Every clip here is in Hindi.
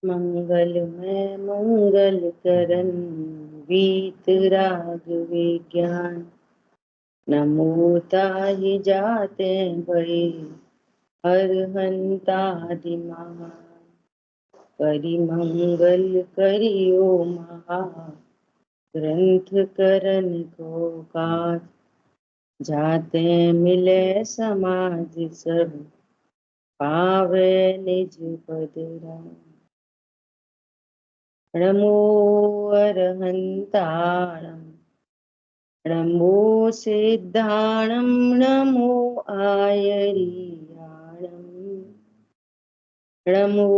मंगलमय मंगल करन वीतराग विज्ञान। नमो ताहि जाते भय अरहंतादि महान। परिमंगल करियो महा ग्रंथ करन को काज। जाते मिले समाज सब पावे निज पद राम। नमो अरहंताणं नमो सिद्धाणं नमो आयर्याणं नमो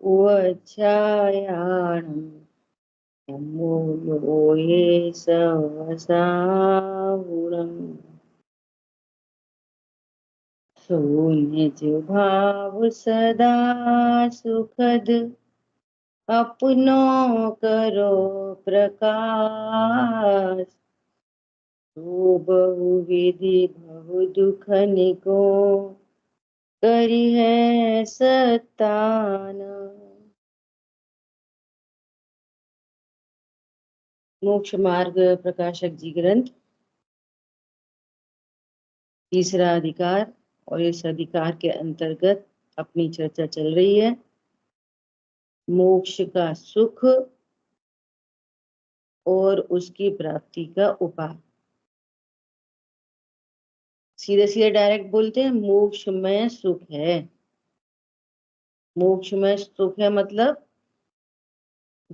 उवच्छायाणं नमो योये सवसाहुणम्। शून्य भाव सदा सुखद अपनो करो प्रकाश। तो बहुविधि बहु दुख निको करी है सतान। मोक्ष मार्ग प्रकाशक जी ग्रंथ, तीसरा अधिकार, और इस अधिकार के अंतर्गत अपनी चर्चा चल रही है मोक्ष का सुख और उसकी प्राप्ति का उपाय। सीधे सीधे डायरेक्ट बोलते हैं मोक्ष में सुख है। मोक्ष में सुख है मतलब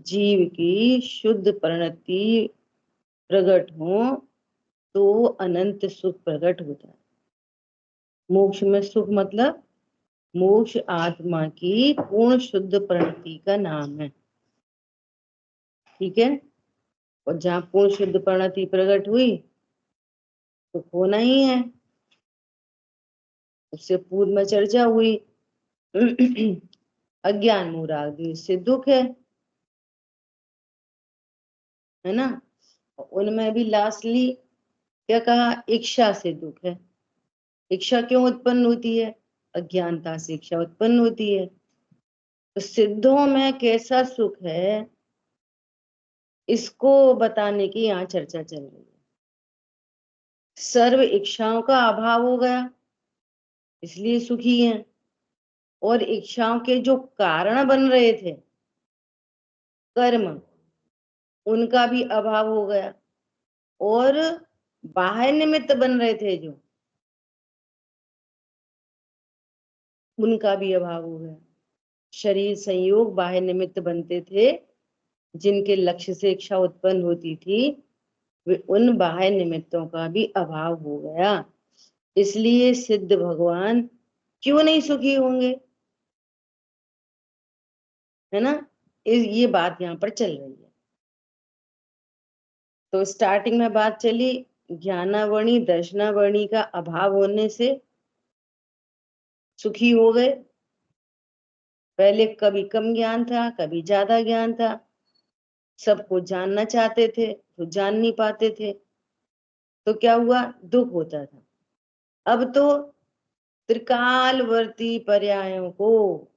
जीव की शुद्ध परिणति प्रकट हो तो अनंत सुख प्रकट होता है। मोक्ष में सुख मतलब मोक्ष आत्मा की पूर्ण शुद्ध परिणति का नाम है। ठीक है, और जहाँ पूर्ण शुद्ध परिणति प्रकट हुई तो होना ही है। उससे पूर्व में चर्चा हुई अज्ञान मूढ़ादि से दुख है ना। उनमें भी लास्टली क्या कहा, इच्छा से दुख है। इच्छा क्यों उत्पन्न होती है? अज्ञानता से इच्छा उत्पन्न होती है। तो सिद्धों में कैसा सुख है इसको बताने की यहाँ चर्चा चल रही है। सर्व इच्छाओं का अभाव हो गया इसलिए सुखी हैं, और इच्छाओं के जो कारण बन रहे थे कर्म, उनका भी अभाव हो गया, और बाह्य निमित्त बन रहे थे जो, उनका भी अभाव हो गया। शरीर संयोग बाह्य निमित्त बनते थे जिनके लक्ष्य से इच्छा उत्पन्न होती थी, वे उन बाह्य निमित्तों का भी अभाव हो गया। इसलिए सिद्ध भगवान क्यों नहीं सुखी होंगे, है ना। ये बात यहाँ पर चल रही है। तो स्टार्टिंग में बात चली ज्ञानावणी दर्शनावणी का अभाव होने से सुखी हो गए। पहले कभी कम ज्ञान था, कभी ज्यादा ज्ञान था, सबको जानना चाहते थे तो जान नहीं पाते थे, तो क्या हुआ, दुख होता था। अब तो त्रिकालवर्ती पर्यायों को,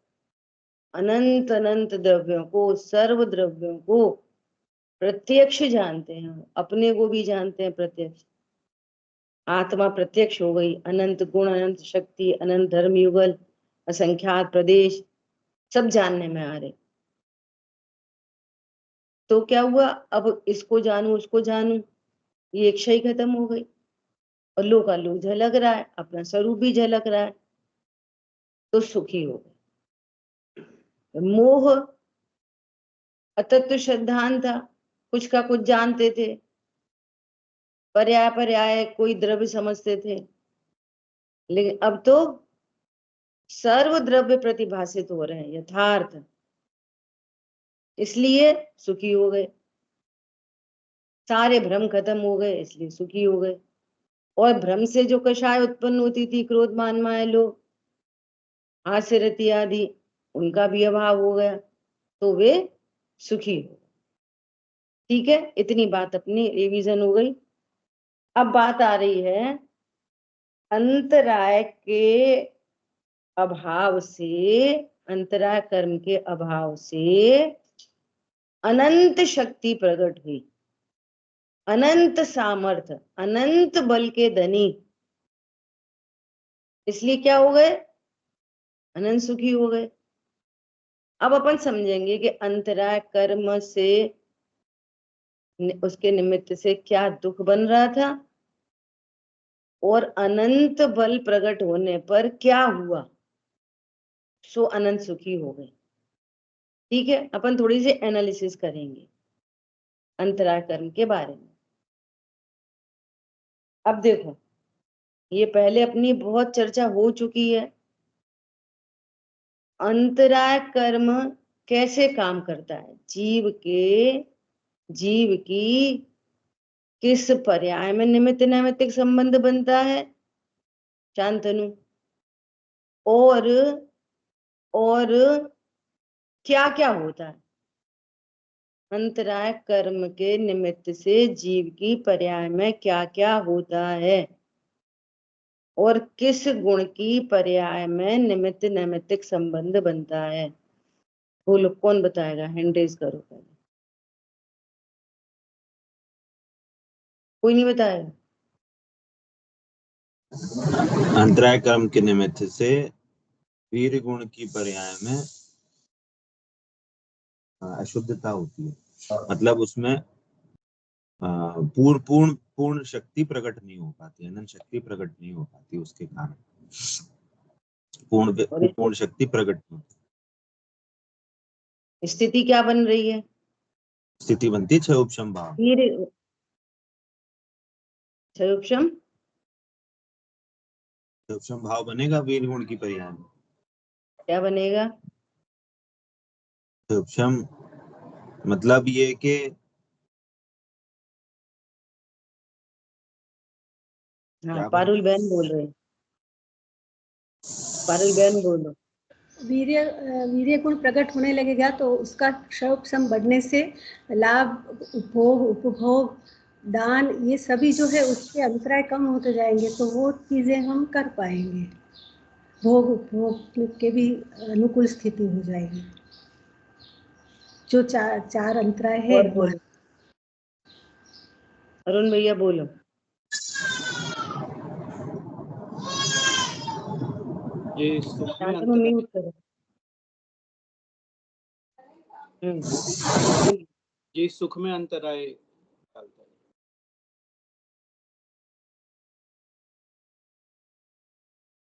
अनंत अनंत द्रव्यों को, सर्व द्रव्यों को प्रत्यक्ष जानते हैं, अपने को भी जानते हैं प्रत्यक्ष। आत्मा प्रत्यक्ष हो गई, अनंत गुण, अनंत शक्ति, अनंत धर्म युगल, असंख्यात प्रदेश सब जानने में आ रहे। तो क्या हुआ, अब इसको जानू उसको जानू, ये इच्छा ही खत्म हो गई, और लोकालोक झलक रहा है, अपना स्वरूप भी झलक रहा है, तो सुखी हो गए। मोह अतत्व श्रद्धान था, कुछ का कुछ जानते थे, पर्याय पर्याय कोई द्रव्य समझते थे, लेकिन अब तो सर्व द्रव्य प्रतिभासित हो रहे हैं यथार्थ, इसलिए सुखी हो गए। सारे भ्रम खत्म हो गए इसलिए सुखी हो गए। और भ्रम से जो कषाय उत्पन्न होती थी, क्रोध मान माया लोभ हास्य रति आदि, उनका भी अभाव हो गया, तो वे सुखी हो गए। ठीक है, इतनी बात अपनी रिवीजन हो गई। अब बात आ रही है अंतराय के अभाव से अंतराय कर्म के अभाव से अनंत शक्ति प्रकट हुई, अनंत सामर्थ्य, अनंत बल के धनी, इसलिए क्या हो गए? अनंत सुखी हो गए। अब अपन समझेंगे कि अंतराय कर्म से उसके निमित्त से क्या दुख बन रहा था और अनंत बल प्रकट होने पर क्या हुआ, सो अनंत सुखी हो गए। ठीक है, अपन थोड़ी सी एनालिसिस करेंगे अंतराय कर्म के बारे में। अब देखो, ये पहले अपनी बहुत चर्चा हो चुकी है। अंतराय कर्म कैसे काम करता है? जीव की किस पर्याय में निमित्त नैमित्तिक संबंध बनता है शांतनु, और क्या क्या होता है? अंतराय कर्म के निमित्त से जीव की पर्याय में क्या क्या होता है और किस गुण की पर्याय में निमित्त नैमित्तिक संबंध बनता है? बोलो, कौन बताएगा? हैंड रेज करो पहले। कोई नहीं बताएगा? अंतराय कर्म के निमित्त से वीर गुण की पर्याय में अशुद्धता होती है, मतलब उसमें पूर्ण शक्ति प्रकट नहीं हो पाती, अनंत शक्ति प्रकट नहीं हो पाती, उसके कारण पूर्ण शक्ति प्रकट नहीं होती। स्थिति क्या बन रही है? स्थिति बनती है क्षयोपशम भाव। क्षयोपशम भाव बनेगा वीर गुण की पर्याय में। क्या बनेगा? क्षयोपशम मतलब ये कि हाँ, पारुल बहन बोल रहे हैं। पारुल बहन बोलो। वीर्य गुण प्रकट होने लगेगा तो उसका क्षयोपशम बढ़ने से लाभ, उपभोग, उपभोग, दान, ये सभी जो है उसके अंतराय कम होते जाएंगे, तो वो चीज़ें हम कर पाएंगे। भोग उपभोग के भी अनुकूल स्थिति हो जाएगी। जो चार अंतराय है। और बोलो, अरुण भैया बोलो। ये सुख में अंतराय, म्यूट करो। ये सुख में अंतराय डालता है।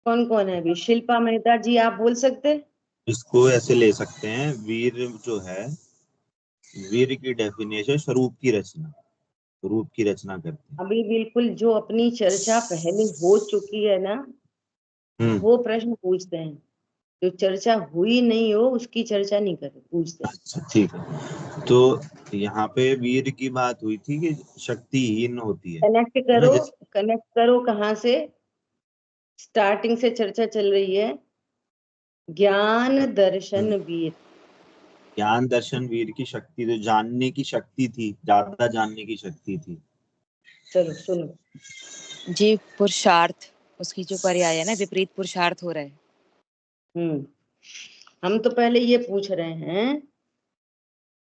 कौन कौन है अभी? शिल्पा मेहता जी, आप बोल सकते? इसको ऐसे ले सकते हैं, वीर जो है, वीर की डेफिनेशन स्वरूप की रचना, रूप की रचना करते हैं। अभी बिल्कुल जो अपनी चर्चा पहले हो चुकी है ना, वो प्रश्न पूछते हैं। जो चर्चा हुई नहीं हो उसकी चर्चा नहीं कर पूछते। अच्छा, ठीक है। तो यहाँ पे वीर की बात हुई थी कि शक्तिहीन होती है। कनेक्ट करो कहाँ से? स्टार्टिंग से चर्चा चल रही है। ज्ञान दर्शन वीर। ज्ञान दर्शन वीर की शक्ति, जो जानने की शक्ति थी, ज्यादा जानने की शक्ति थी। चलो सुनो जी, पुरुषार्थ, उसकी जो पर्याय है ना, विपरीत पुरुषार्थ हो रहा है। हम तो पहले ये पूछ रहे हैं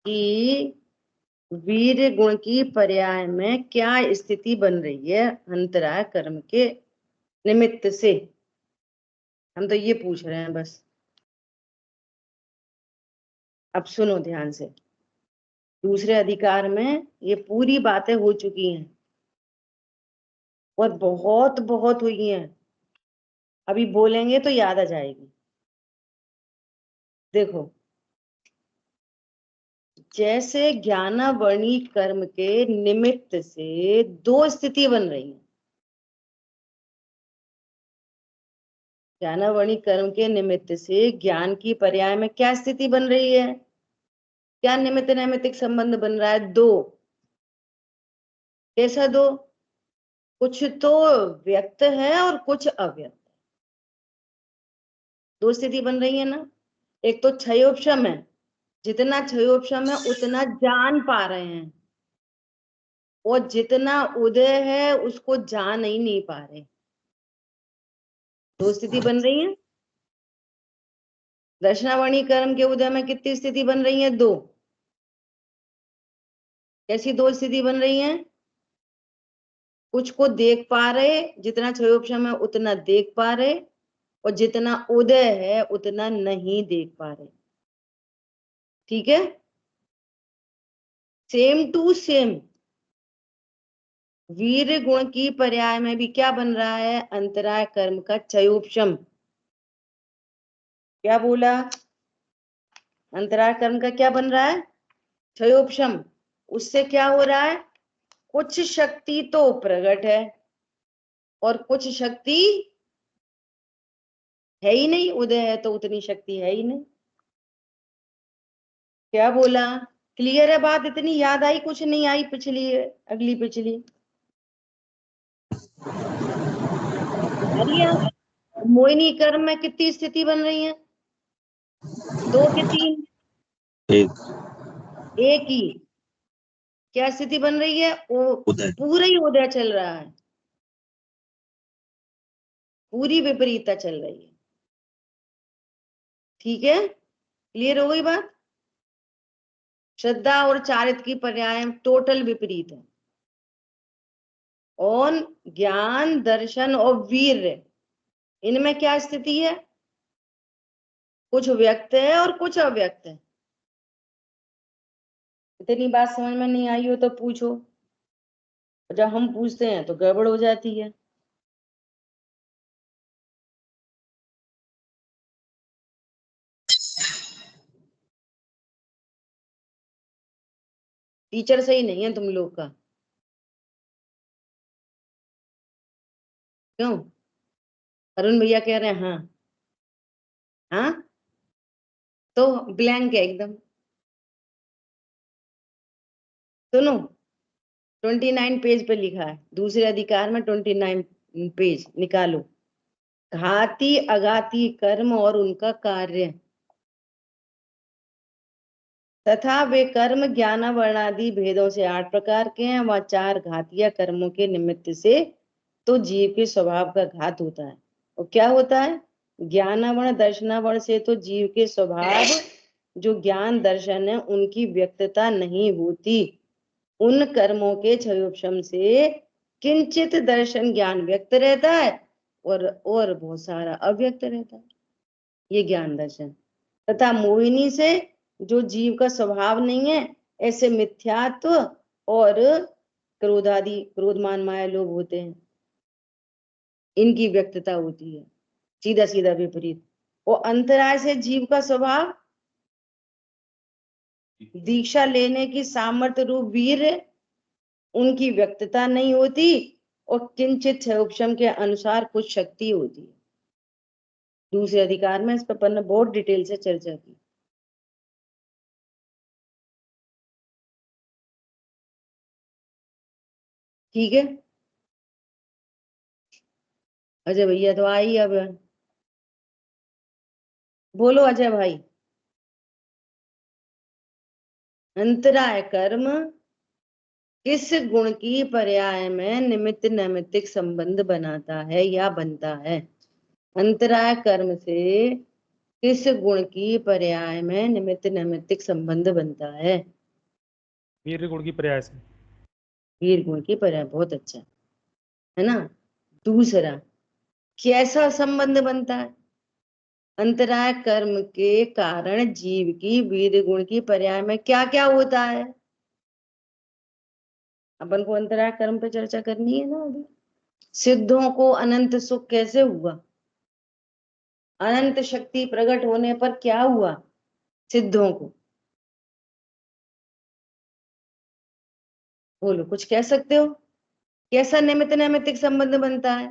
कि वीर गुण की पर्याय में क्या स्थिति बन रही है अंतराय कर्म के निमित्त से। हम तो ये पूछ रहे हैं बस। अब सुनो ध्यान से। दूसरे अधिकार में ये पूरी बातें हो चुकी हैं और बहुत बहुत हुई हैं। अभी बोलेंगे तो याद आ जाएगी। देखो, जैसे ज्ञानावर्णी कर्म के निमित्त से दो स्थिति बन रही है। ज्ञानावर्णी कर्म के निमित्त से ज्ञान की पर्याय में क्या स्थिति बन रही है? क्या निमित्त नैमित्तिक संबंध बन रहा है? दो। कैसा दो? कुछ तो व्यक्त है और कुछ अव्यक्त। दो स्थिति बन रही है ना। एक तो क्षयोपशम है, जितना क्षयोपशम है उतना जान पा रहे हैं, और जितना उदय है उसको जान ही नहीं पा रहे। दो स्थिति बन रही है। दर्शनावर्णी कर्म के उदय में कितनी स्थिति बन रही है? 2। कैसी 2 स्थिति बन रही है? कुछ को देख पा रहे, जितना क्षयोपशम है उतना देख पा रहे, और जितना उदय है उतना नहीं देख पा रहे। ठीक है, सेम टू सेम वीर गुण की पर्याय में भी क्या बन रहा है? अंतराय कर्म का क्षयोपशम। क्या बोला? अंतराय कर्म का क्या बन रहा है? क्षयोपशम। उससे क्या हो रहा है? कुछ शक्ति तो प्रकट है और कुछ शक्ति है ही नहीं। उदय है तो उतनी शक्ति है ही नहीं। क्या बोला? क्लियर है बात? इतनी याद आई? कुछ नहीं आई? पिछली अगली पिछली अरे मोहिनी कर्म में कितनी स्थिति बन रही है? 2 के 3? एक ही। क्या स्थिति बन रही है? उदय। पूरा ही उदय चल रहा है, पूरी विपरीतता चल रही है। ठीक है, क्लियर हो गई बात? श्रद्धा और चारित्र की पर्याय टोटल विपरीत है। और ज्ञान, दर्शन और वीर्य, इनमें क्या स्थिति है? कुछ व्यक्त है और कुछ अव्यक्त है। इतनी बात समझ में नहीं आई हो तो पूछो, जब हम पूछते हैं तो गड़बड़ हो जाती है। टीचर सही नहीं है तुम लोग का। क्यों? अरुण भैया कह रहे हैं हाँ। हाँ तो ब्लैंक है एकदम। सुनो, 29 पेज पे लिखा है, दूसरे अधिकार में 29 पेज निकालो। घाती अघाती कर्म और उनका कार्य तथा वे कर्म ज्ञान वर्णादि भेदों से 8 प्रकार के हैं। वह 4 घातीय कर्मों के निमित्त से तो जीव के स्वभाव का घात होता है। और क्या होता है? ज्ञानावर्ण दर्शनावर्ण से तो जीव के स्वभाव, जो ज्ञान दर्शन है, उनकी व्यक्तता नहीं होती। उन कर्मों के क्षयोपशम से किंचित दर्शन ज्ञान व्यक्त रहता है और बहुत सारा अव्यक्त रहता है, ये ज्ञान दर्शन। तथा मोहिनी से जो जीव का स्वभाव नहीं है, ऐसे मिथ्यात्व और क्रोधादि, क्रोधमान माया लोग होते हैं, इनकी व्यक्तता होती है, सीधा सीधा विपरीत। और अंतराय से जीव का स्वभाव दीक्षा लेने की सामर्थ्य रूप वीर, उनकी व्यक्तता नहीं होती, और किंचित क्षयोपशम के अनुसार कुछ शक्ति होती है। दूसरे अधिकार में इस पर अपन ने बहुत डिटेल से चर्चा की। ठीक है, अजय भैया तो आई अब। बोलो अजय भाई। अंतराय कर्म किस गुण की पर्याय में निमित्त नैमित्तिक संबंध बनाता है या बनता है? अंतराय कर्म से किस गुण की पर्याय में निमित्त नैमित्तिक संबंध बनता है? वीर गुण की पर्याय से। वीर गुण की पर्याय, बहुत अच्छा है ना। दूसरा, कैसा संबंध बनता है? अंतराय कर्म के कारण जीव की वीर गुण की पर्याय में क्या क्या होता है? अपन को अंतराय कर्म पे चर्चा करनी है ना अभी। सिद्धों को अनंत सुख कैसे हुआ? अनंत शक्ति प्रकट होने पर क्या हुआ सिद्धों को? बोलो, कुछ कह सकते हो? कैसा निमित्त नैमित्तिक संबंध बनता है?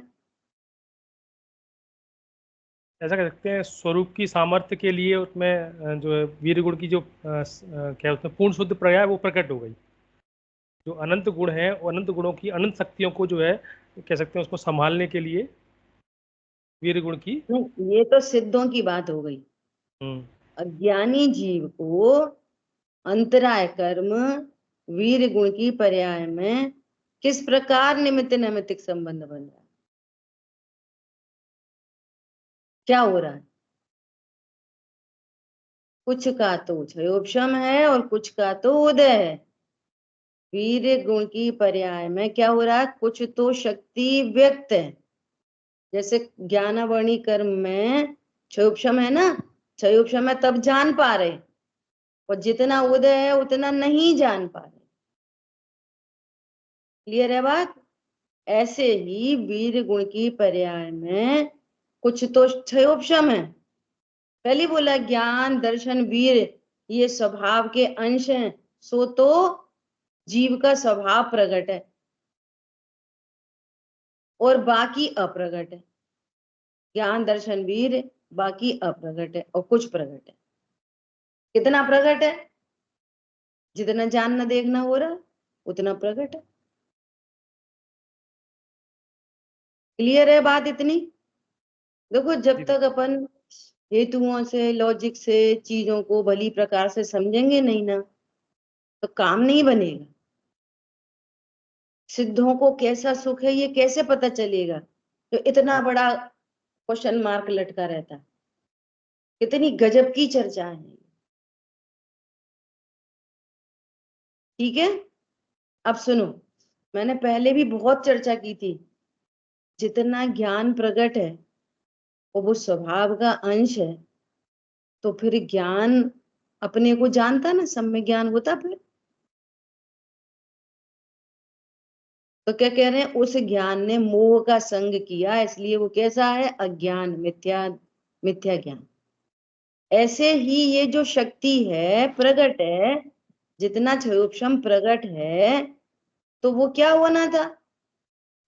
ऐसा कह सकते हैं, स्वरूप की सामर्थ्य के लिए उसमें जो है वीर गुण की जो क्या उसमें पूर्ण शुद्ध पर्याय वो प्रकट हो गई। जो अनंत गुण है, अनंत गुणों की अनंत शक्तियों को जो है कह सकते हैं उसको संभालने के लिए वीर गुण की। नहीं, ये तो सिद्धों की बात हो गई। अज्ञानी जीव को अंतराय कर्म वीर गुण की पर्याय में किस प्रकार निमित्त नैमित्तिक संबंध बन रहा है? क्या हो रहा है? कुछ का तो क्षयोपशम है और कुछ का तो उदय है। वीर गुण की पर्याय में क्या हो रहा है, कुछ तो शक्ति व्यक्त है। जैसे ज्ञानावरणी कर्म में क्षयोपशम है ना, क्षयोपशम है तब जान पा रहे, और जितना उदय है उतना नहीं जान पा रहे। क्लियर है बात? ऐसे ही वीर गुण की पर्याय में कुछ तो क्षयोपशम है। पहले बोला ज्ञान दर्शन वीर ये स्वभाव के अंश हैं, सो तो जीव का स्वभाव प्रकट है और बाकी अप्रगट है। ज्ञान दर्शन वीर बाकी अप्रगट है और कुछ प्रगट है। कितना प्रगट है? जितना जानना देखना हो रहा उतना प्रगट है। क्लियर है बात इतनी? देखो जब तक अपन हेतुओं से लॉजिक से चीजों को भली प्रकार से समझेंगे नहीं ना, तो काम नहीं बनेगा। सिद्धों को कैसा सुख है ये कैसे पता चलेगा? तो इतना बड़ा क्वेश्चन मार्क लटका रहता है। कितनी गजब की चर्चा है। ठीक है, अब सुनो, मैंने पहले भी बहुत चर्चा की थी। जितना ज्ञान प्रकट है और वो स्वभाव का अंश है, तो फिर ज्ञान अपने को जानता ना, सब में ज्ञान होता। फिर तो क्या कह रहे हैं, उस ज्ञान ने मोह का संग किया, इसलिए वो कैसा है, अज्ञान, मिथ्या, मिथ्या ज्ञान। ऐसे ही ये जो शक्ति है प्रकट है, जितना क्षयोपशम प्रकट है, तो वो क्या होना था,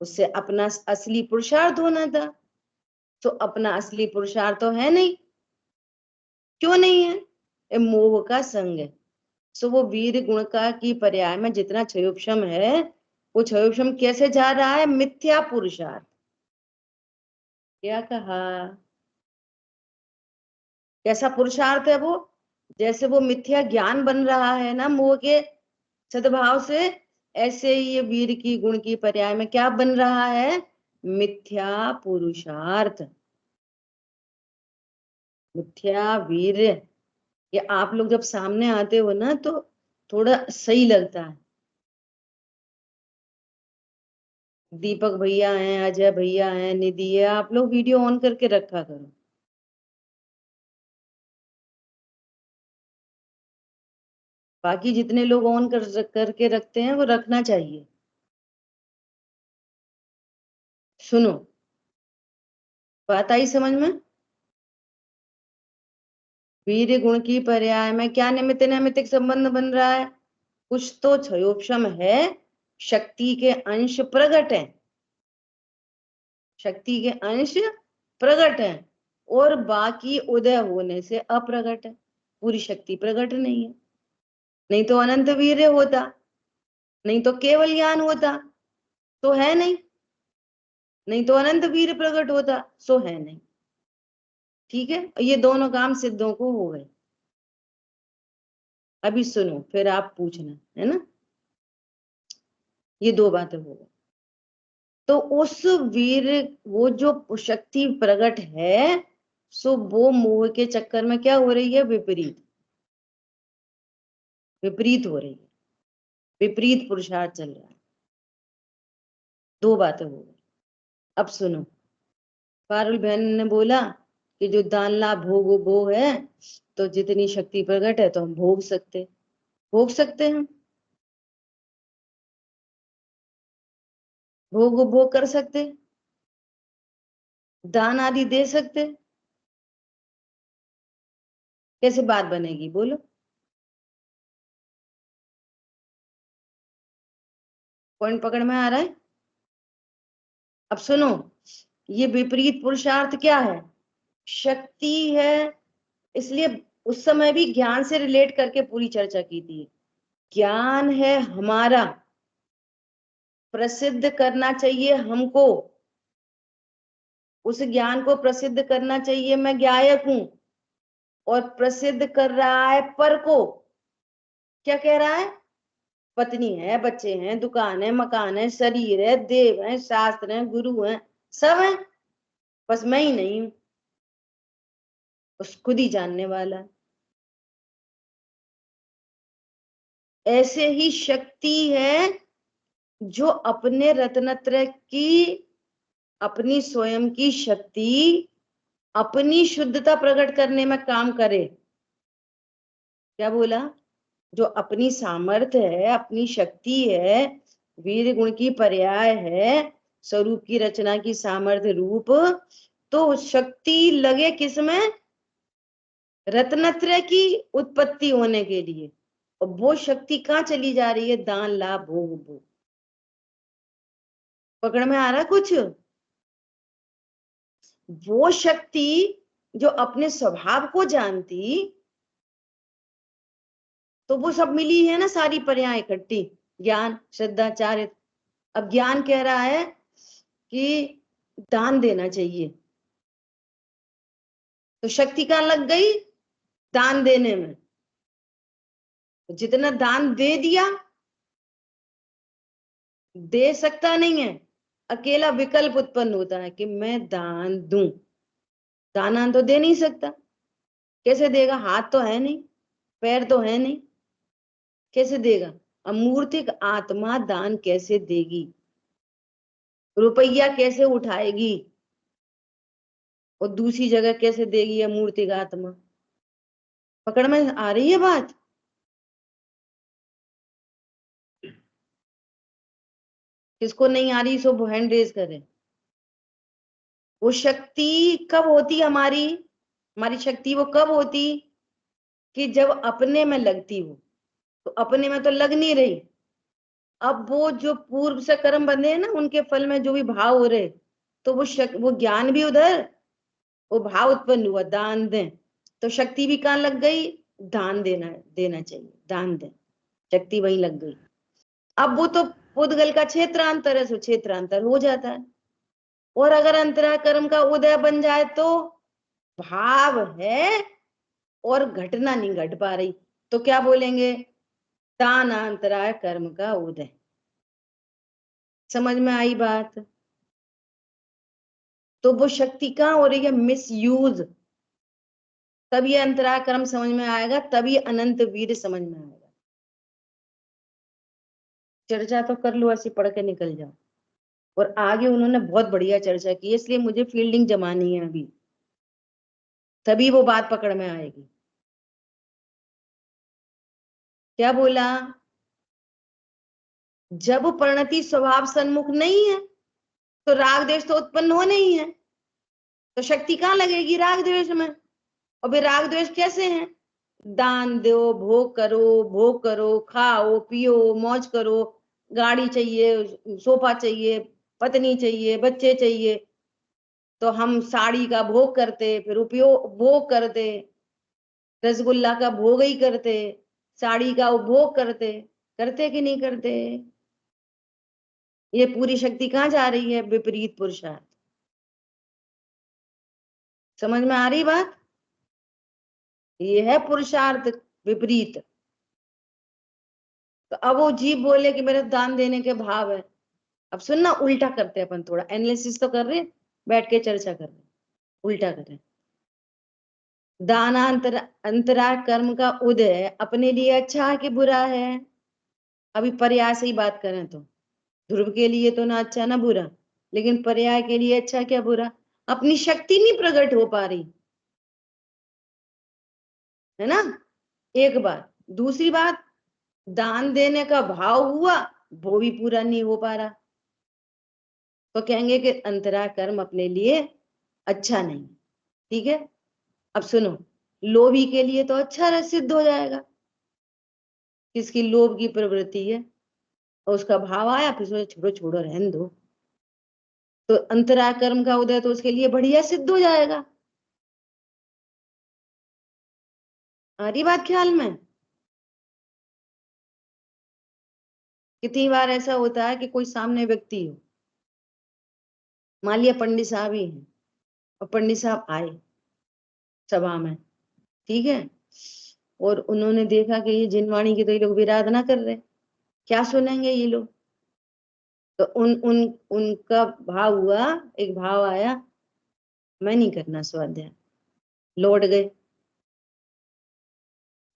उससे अपना असली पुरुषार्थ होना था। तो अपना असली पुरुषार्थ तो है नहीं। क्यों नहीं है? ये मोह का संग है। सो वो वीर गुण का की पर्याय में जितना क्षयोपशम है, वो क्षयोपशम कैसे जा रहा है, मिथ्या पुरुषार्थ। क्या कहा? कैसा पुरुषार्थ है वो? जैसे वो मिथ्या ज्ञान बन रहा है ना मोह के सद्भाव से, ऐसे ही ये वीर की गुण की पर्याय में क्या बन रहा है, मिथ्या पुरुषार्थ। मिथ्या वीर, ये आप लोग जब सामने आते हो ना तो थोड़ा सही लगता है। दीपक भैया हैं, अजय भैया हैं, निधि है, आप लोग वीडियो ऑन करके रखा करो। बाकी जितने लोग ऑन करके रखते हैं वो रखना चाहिए। सुनो, बात आई समझ में? वीर गुण की पर्याय में क्या निमित्त नैमित्तिक संबंध बन रहा है, कुछ तो क्षयोपशम है, शक्ति के अंश प्रकट है, शक्ति के अंश प्रकट है, और बाकी उदय होने से अप्रगट है। पूरी शक्ति प्रकट नहीं है। नहीं तो अनंत वीर्य होता, नहीं तो केवल ज्ञान होता, तो है नहीं। नहीं तो अनंत वीर प्रकट होता, सो है नहीं। ठीक है, ये दोनों काम सिद्धों को हो गए। अभी सुनो, फिर आप पूछना, है ना। ये दो बातें हो गई। तो उस वीर, वो जो शक्ति प्रकट है, सो वो मोह के चक्कर में क्या हो रही है, विपरीत, विपरीत हो रही है, विपरीत पुरुषार्थ चल रहा है। दो बातें हो गई। अब सुनो, पारुल बहन ने बोला कि जो दान लाभ भोग भोग है, तो जितनी शक्ति प्रकट है तो हम भोग सकते हैं, भोग उपभोग कर सकते, दान आदि दे सकते। कैसे बात बनेगी, बोलो? पॉइंट पकड़ में आ रहा है? अब सुनो, ये विपरीत पुरुषार्थ क्या है, शक्ति है। इसलिए उस समय भी ज्ञान से रिलेट करके पूरी चर्चा की थी। ज्ञान है हमारा, प्रसिद्ध करना चाहिए हमको, उस ज्ञान को प्रसिद्ध करना चाहिए। मैं गायक हूं और प्रसिद्ध कर रहा है पर को। क्या कह रहा है, पत्नी है, बच्चे हैं, दुकान है, मकान है, शरीर है, देव है, शास्त्र है, गुरु है, सब है, बस मैं ही नहीं हूं। उस खुद ही जानने वाला है। ऐसे ही शक्ति है जो अपने रत्नत्रय की, अपनी स्वयं की शक्ति, अपनी शुद्धता प्रकट करने में काम करे। क्या बोला? जो अपनी सामर्थ्य है, अपनी शक्ति है, वीर गुण की पर्याय है, स्वरूप की रचना की सामर्थ्य रूप, तो शक्ति लगे किसमें? रत्नत्रय की उत्पत्ति होने के लिए। और वो शक्ति कहाँ चली जा रही है? दान, लाभ, भोग, भोग। पकड़ में आ रहा कुछ? वो शक्ति जो अपने स्वभाव को जानती, तो वो सब मिली है ना, सारी पर्याय इकट्ठी, ज्ञान, श्रद्धा, चारित्र। अब ज्ञान कह रहा है कि दान देना चाहिए, तो शक्ति कहाँ लग गई? दान देने में। जितना दान दे दिया, दे सकता नहीं है, अकेला विकल्प उत्पन्न होता है कि मैं दान दूं। दाना तो दे नहीं सकता, कैसे देगा? हाथ तो है नहीं, पैर तो है नहीं, कैसे देगा? अमूर्तिक आत्मा दान कैसे देगी? रुपया कैसे उठाएगी और दूसरी जगह कैसे देगी अमूर्तिक आत्मा? पकड़ में आ रही है बात? किसको नहीं आ रही सो हैंड रेज करे। वो शक्ति कब होती हमारी? हमारी शक्ति वो कब होती कि जब अपने में लगती हो। तो अपने में तो लग नहीं रही। अब वो जो पूर्व से कर्म बंधे हैं ना, उनके फल में जो भी भाव हो रहे, तो वो ज्ञान भी उधर, वो भाव उत्पन्न हुआ, दान दें, तो शक्ति भी कहाँ लग गई? दान देना चाहिए, दान दें, शक्ति वहीं लग गई। अब वो तो पुद्गल का क्षेत्रांतर है, सो क्षेत्रांतर हो जाता है। और अगर अंतरा कर्म का उदय बन जाए तो भाव है और घटना नहीं घट पा रही, तो क्या बोलेंगे? दानांतराय कर्म का उदय। समझ में आई बात? तो वो शक्ति कहाँ हो रही है? Miss use. तभी अंतराय कर्म समझ में आएगा, तभी अनंत वीर समझ में आएगा। चर्चा तो कर लो, ऐसी पढ़ के निकल जाओ। और आगे उन्होंने बहुत बढ़िया चर्चा की, इसलिए मुझे फील्डिंग जमानी है अभी, तभी वो बात पकड़ में आएगी। क्या बोला? जब परिणति स्वभाव सन्मुख नहीं है, तो राग द्वेष तो उत्पन्न हो नहीं है, तो शक्ति कहाँ लगेगी? राग द्वेष में। और वे राग द्वेष कैसे हैं? दान दो, भोग करो, खाओ पियो, मौज करो, गाड़ी चाहिए, सोफा चाहिए, पत्नी चाहिए, बच्चे चाहिए, तो हम साड़ी का भोग करते, फिर उपयोग भोग करते, रसगुल्ला का भोग ही करते, साड़ी का उपभोग करते, करते कि नहीं करते? ये पूरी शक्ति कहाँ जा रही है? विपरीत पुरुषार्थ। समझ में आ रही बात? ये है पुरुषार्थ विपरीत। तो अब वो जीव बोले कि मेरे दान देने के भाव है। अब सुनना, उल्टा करते हैं अपन, थोड़ा एनालिसिस तो कर रहे हैं, बैठ के चर्चा कर रहे हैं, उल्टा करें। दानांतर अंतरा कर्म का उदय अपने लिए अच्छा है कि बुरा है? अभी पर्याय से ही बात करें तो ध्रुव के लिए तो ना अच्छा ना बुरा, लेकिन पर्याय के लिए अच्छा क्या बुरा? अपनी शक्ति नहीं प्रकट हो पा रही है ना, एक बात। दूसरी बात, दान देने का भाव हुआ, वो भी पूरा नहीं हो पा रहा, तो कहेंगे कि अंतरा कर्म अपने लिए अच्छा नहीं। ठीक है, अब सुनो, लोभी के लिए तो अच्छा सिद्ध हो जाएगा। किसकी लोभ की प्रवृत्ति है और उसका भाव आया, फिर सोचे छोड़ो छोड़ो रहने दो, तो अंतरा कर्म का उदय तो उसके लिए बढ़िया सिद्ध हो जाएगा। आ रही बात ख्याल में? कितनी बार ऐसा होता है कि कोई सामने व्यक्ति हो, मान लिया पंडित साहब ही हैं, और पंडित साहब आए सभा में, ठीक है, और उन्होंने देखा कि ये जिनवाणी की तो ये लोग विराधना कर रहे, क्या सुनेंगे ये लोग, तो उनका भाव हुआ, एक भाव आया, मैं नहीं करना स्वाध्याय, लौट गए।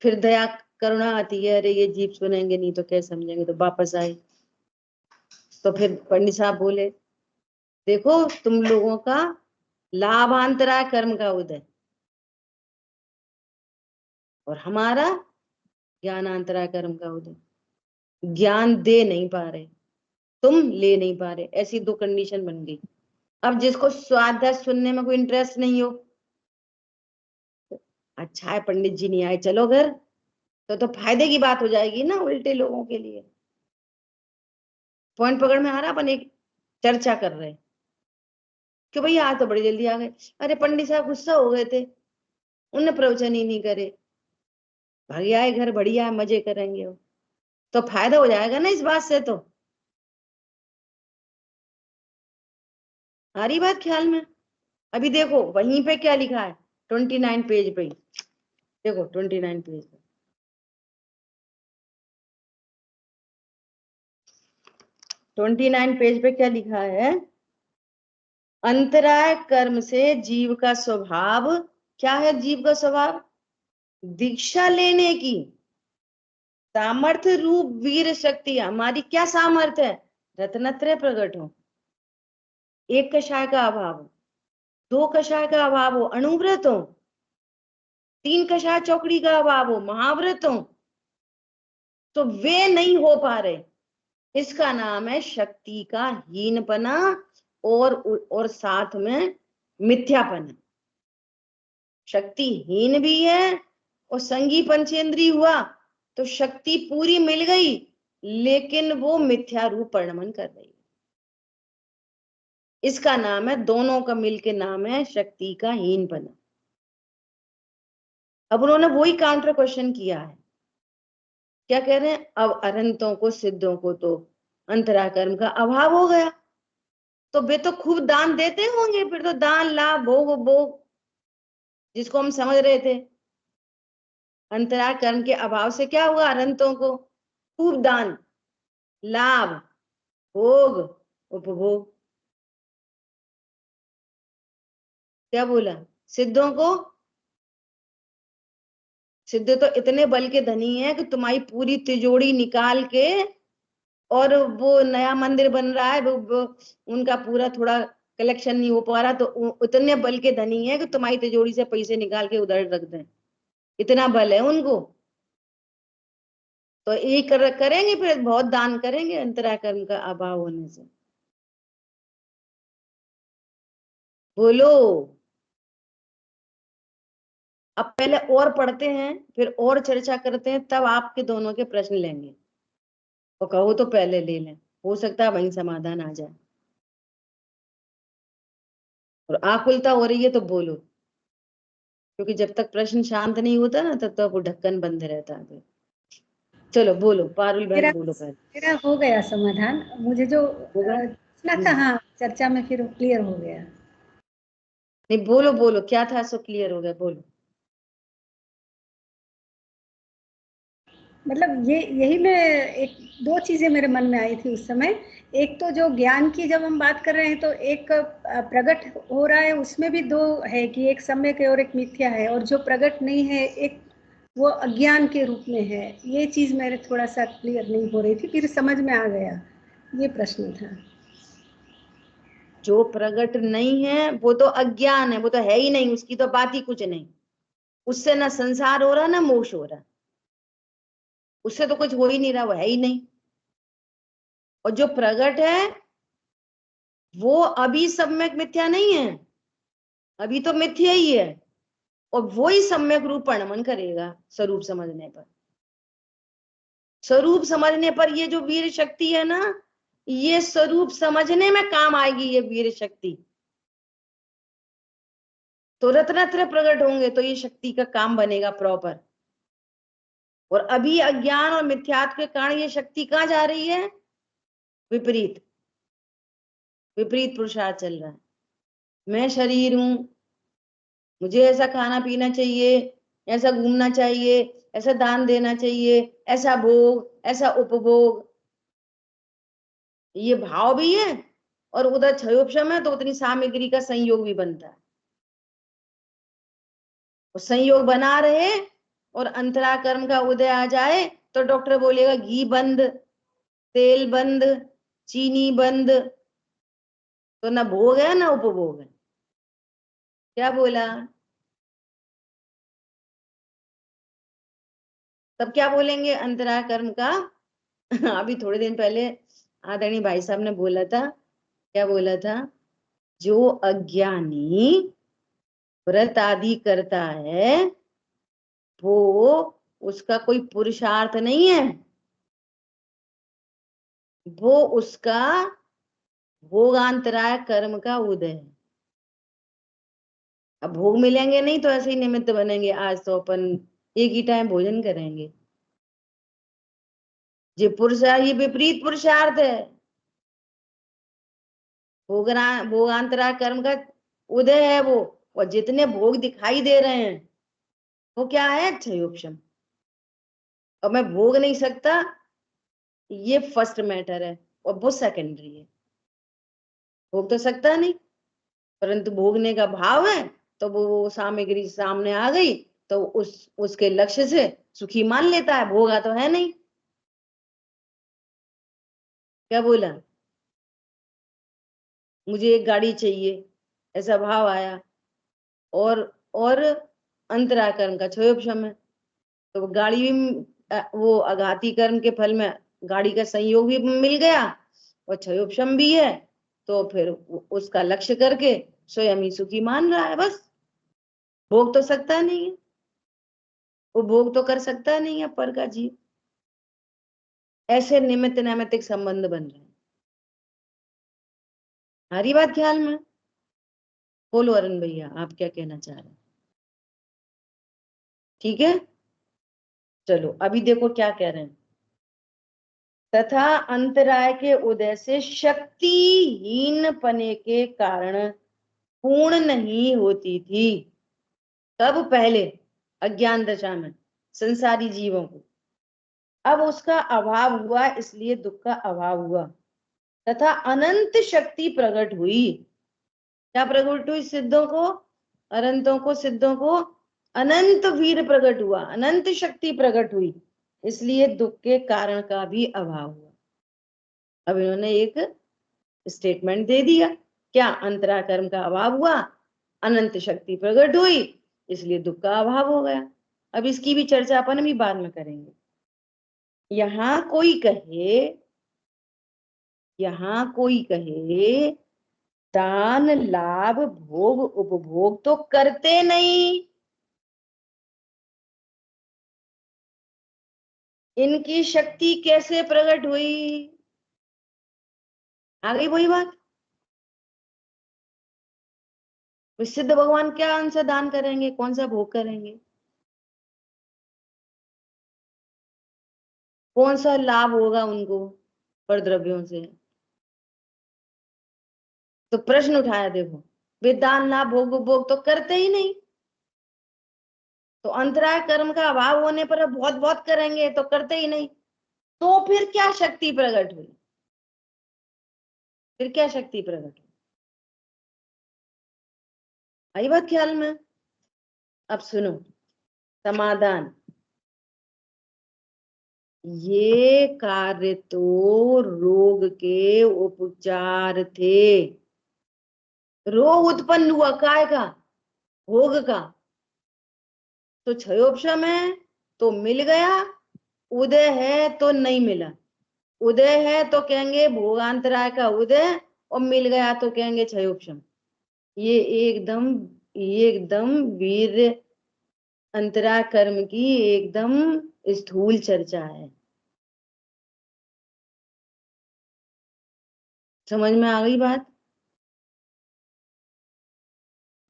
फिर दया करुणा आती है, अरे ये जीव सुनेंगे नहीं तो कैसे समझेंगे, तो वापस आए। तो फिर पंडित साहब बोले, देखो तुम लोगों का लाभांतरा कर्म का उदय और हमारा ज्ञानांतरा कर्म का उदय। ज्ञान दे नहीं पा रहे, तुम ले नहीं पा रहे, ऐसी दो कंडीशन बन गई। अब जिसको स्वाध्याय सुनने में कोई इंटरेस्ट नहीं हो, अच्छा है पंडित जी नहीं आए, चलो घर, तो फायदे की बात हो जाएगी ना उल्टे लोगों के लिए। पॉइंट पकड़ में आ रहा, अपन एक चर्चा कर रहे हैं कि भैया आज तो बड़ी जल्दी आ गए, अरे पंडित साहब गुस्सा हो गए थे, उन्होंने प्रवचन ही नहीं करे, भाई आए घर, बढ़िया मजे करेंगे वो, तो फायदा हो जाएगा ना इस बात से। तो आ रही बात ख्याल में? अभी देखो वहीं पे क्या लिखा है, 29 पेज पे, देखो 29 पेज पे, 29 पेज पे क्या लिखा है, अंतराय कर्म से जीव का स्वभाव क्या है? जीव का स्वभाव दीक्षा लेने की सामर्थ्य रूप वीर शक्ति। हमारी क्या सामर्थ्य है? रत्नत्रय प्रकट हो, एक कषाय का अभाव हो, दो कषाय का अभाव हो, अणुव्रत हो, तीन कषाय चौकड़ी का अभाव हो, महाव्रत हो, तो वे नहीं हो पा रहे, इसका नाम है शक्ति का हीनपना और साथ में मिथ्यापना। शक्तिहीन भी है और संगी पंचेंद्री हुआ तो शक्ति पूरी मिल गई, लेकिन वो मिथ्या रूप परिणमन कर रही है। इसका नाम है, दोनों का मिलके नाम है शक्ति का हीनपना। अब उन्होंने वही काउंटर क्वेश्चन किया है, क्या कह रहे हैं, अब अरहंतों को सिद्धों को तो अंतराकर्म का अभाव हो गया, तो वे तो खूब दान देते होंगे, फिर तो दान लाभ भोग भोग जिसको हम समझ रहे थे, अंतराय कर्म के अभाव से क्या हुआ, अरहंतों को खूब दान लाभ भोग उपभोग। क्या बोला, सिद्धों को, सिद्ध तो इतने बल के धनी है कि तुम्हारी पूरी तिजोरी निकाल के, और वो नया मंदिर बन रहा है, वो उनका पूरा थोड़ा कलेक्शन नहीं हो पा रहा, तो इतने बल के धनी है कि तुम्हारी तिजोरी से पैसे निकाल के उधर रख दें, इतना बल है उनको। तो ये करेंगे, फिर बहुत दान करेंगे अंतराय कर्म का अभाव होने से। बोलो, अब पहले और पढ़ते हैं, फिर और चर्चा करते हैं, तब आपके दोनों के प्रश्न लेंगे, और कहो तो पहले ले लें, हो सकता है वहीं समाधान आ जाए। और आकुलता हो रही है तो बोलो, क्योंकि जब तक प्रश्न शांत नहीं होता ना, तब तक वो ढक्कन बंद रहता है। चलो बोलो, पारुल बहन बोलो पहले। मेरा हो गया समाधान, मुझे जो होगा सुना था, हाँ चर्चा में फिर क्लियर हो गया। नहीं, बोलो बोलो, क्या था सो क्लियर हो गया, बोलो। मतलब यही मैं, एक दो चीजें मेरे मन में आई थी उस समय। एक तो जो ज्ञान की जब हम बात कर रहे हैं, तो एक प्रकट हो रहा है, उसमें भी दो है कि एक सम्यक है और एक मिथ्या है, और जो प्रकट नहीं है एक वो अज्ञान के रूप में है। ये चीज मेरे थोड़ा सा क्लियर नहीं हो रही थी, फिर समझ में आ गया, ये प्रश्न था। जो प्रकट नहीं है वो तो अज्ञान है, वो तो है ही नहीं, उसकी तो बात ही कुछ नहीं, उससे ना संसार हो रहा ना मोक्ष हो रहा, उससे तो कुछ हो ही नहीं रहा, वो है ही नहीं। और जो प्रकट है वो अभी सम्यक मिथ्या नहीं है, अभी तो मिथ्या ही है, और वो ही सम्यक रूप परिणमन करेगा स्वरूप समझने पर। स्वरूप समझने पर ये जो वीर शक्ति है ना, ये स्वरूप समझने में काम आएगी, ये वीर शक्ति। तो रत्नत्र प्रकट होंगे तो ये शक्ति का काम बनेगा प्रॉपर। और अभी अज्ञान और मिथ्यात्व के कारण ये शक्ति कहाँ जा रही है, विपरीत, विपरीत पुरुषार्थ चल रहा है। मैं शरीर हूं, मुझे ऐसा खाना पीना चाहिए, ऐसा घूमना चाहिए, ऐसा दान देना चाहिए, ऐसा भोग, ऐसा उपभोग, ये भाव भी है। और उधर क्षयोपशम है तो उतनी सामग्री का संयोग भी बनता है, और संयोग बना रहे और अंतरा कर्म का उदय आ जाए तो डॉक्टर बोलेगा घी बंद, तेल बंद, चीनी बंद, तो ना भोग है ना उपभोग है। क्या बोला? तब क्या बोलेंगे अंतरा कर्म का? अभी थोड़े दिन पहले आदरणीय भाई साहब ने बोला था, क्या बोला था? जो अज्ञानी व्रत आदि करता है वो उसका कोई पुरुषार्थ नहीं है, वो उसका भोगांतराय कर्म का उदय है। अब भोग मिलेंगे नहीं तो ऐसे ही निमित्त बनेंगे, आज तो अपन एक ही टाइम भोजन करेंगे, ये ये विपरीत पुरुषार्थ है। भोगांतरा कर्म का उदय है वो, और जितने भोग दिखाई दे रहे हैं वो क्या है? क्षयोपशम। और मैं भोग नहीं सकता, ये फर्स्ट मैटर है और वो सेकेंडरी है। भोग तो सकता नहीं, परंतु भोगने का भाव है तो वो सामग्री सामने आ गई तो उसके लक्ष्य से सुखी मान लेता है, भोगा तो है नहीं। क्या बोला? मुझे एक गाड़ी चाहिए, ऐसा भाव आया, और अंतरा कर्म का क्षयोपशम है, तो वो गाड़ी भी वो आघाती कर्म के फल में गाड़ी का संयोग भी मिल गया और क्षयोपशम भी है, तो फिर उसका लक्ष्य करके स्वयं ही सुखी मान रहा है। बस भोग तो सकता नहीं है, वो भोग तो कर सकता नहीं है पर का जीव। ऐसे निमित्त नैमित्तिक संबंध बन रहे हैं। हमारी बात ख्याल में? बोलो अरुण भैया, आप क्या कहना चाह रहे हैं? ठीक है, चलो अभी देखो क्या कह रहे हैं। तथा अंतराय के उदय से शक्तिहीन पने के कारण पूर्ण नहीं होती थी। कब? पहले अज्ञान दशा में संसारी जीवों को। अब उसका अभाव हुआ, इसलिए दुख का अभाव हुआ। तथा अनंत शक्ति प्रकट हुई। क्या प्रकट हुई? सिद्धों को, अनंतों को, सिद्धों को अनंत वीर प्रकट हुआ, अनंत शक्ति प्रकट हुई, इसलिए दुख के कारण का भी अभाव हुआ। अब इन्होंने एक स्टेटमेंट दे दिया, क्या? अंतरा कर्म का अभाव हुआ, अनंत शक्ति प्रकट हुई, इसलिए दुख का अभाव हो गया। अब इसकी भी चर्चा अपन भी बाद में करेंगे। यहां कोई कहे दान लाभ भोग उपभोग तो करते नहीं, इनकी शक्ति कैसे प्रकट हुई? आ गई वही बात। सिद्ध भगवान क्या उनसे दान करेंगे, कौन सा भोग करेंगे, कौन सा लाभ होगा उनको पर द्रव्यों से? तो प्रश्न उठाया देखो, वे दान लाभ भोग उपभोग तो करते ही नहीं, तो अंतराय कर्म का अभाव होने पर बहुत बहुत करेंगे तो करते ही नहीं, तो फिर क्या शक्ति प्रकट हुई? फिर क्या शक्ति प्रकट हुई? आई बात ख्याल में? अब सुनो समाधान। ये कार्य तो रोग के उपचार थे। रोग उत्पन्न हुआ काय का? भोग का। तो क्षयोपशम है तो मिल गया, उदय है तो नहीं मिला। उदय है तो कहेंगे भोगांतराय का उदय, और मिल गया तो कहेंगे क्षयोपशम। ये एकदम वीर अंतरा कर्म की एकदम स्थूल चर्चा है। समझ में आ गई बात?